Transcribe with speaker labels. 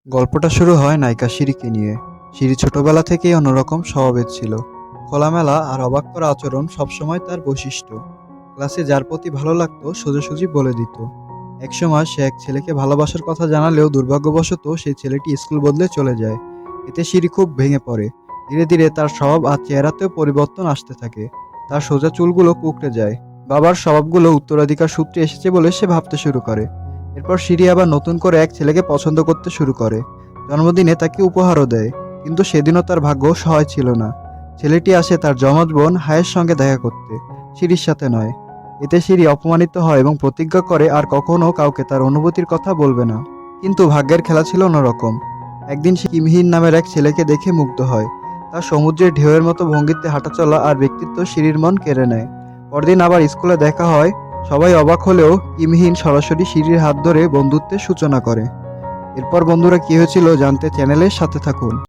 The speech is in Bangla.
Speaker 1: গল্পটা শুরু হয় নায়িকা শিরিকে নিয়ে। শিরি ছোটবেলা থেকেই অন্যরকম স্বভাবের ছিল। খোলামেলা আর অবাক করা আচরণ সবসময় তার বৈশিষ্ট্য। ক্লাসে যার প্রতি ভালো লাগতো সোজাসুজি বলে দিত। একসময় সে এক ছেলেকে ভালোবাসার কথা জানালেও দুর্ভাগ্যবশত সেই ছেলেটি স্কুল বদলে চলে যায়। এতে শিরি খুব ভেঙে পড়ে। ধীরে ধীরে তার স্বভাব আর চেহারাতেও পরিবর্তন আসতে থাকে। তার সোজা চুলগুলো কুঁকড়ে যায়। বাবার স্বভাবগুলো উত্তরাধিকার সূত্রে এসেছে বলে সে ভাবতে শুরু করে। এরপর সিরি আবার নতুন করে এক ছেলেকে পছন্দ করতে শুরু করে। জন্মদিনে তাকে উপহারও দেয়। কিন্তু সেদিনও তার ভাগ্য সহায় ছিল না। ছেলেটি আসে তার যমজ বোন হায়ের সঙ্গে দেখা করতে, সিরির সাথে নয়। এতে সিরি অপমানিত হয় এবং প্রতিজ্ঞা করে আর কখনো কাউকে তার অনুভূতির কথা বলবে না। কিন্তু ভাগ্যের খেলা ছিল অন্যরকম। একদিন সে কিমহিন নামের এক ছেলেকে দেখে মুগ্ধ হয়। তার সমুদ্রের ঢেউয়ের মতো ভঙ্গিতে হাঁটাচলা আর ব্যক্তিত্ব সিরির মন কেড়ে নেয়। পরদিন আবার স্কুলে দেখা হয়। সবাই অবাক হলেও কিমহিন সরাসরি সিঁড়ির হাত ধরে বন্ধুত্বের সূচনা করে। এরপর বন্ধুরা কি হয়েছিল জানতে চ্যানেলের সাথে থাকুন।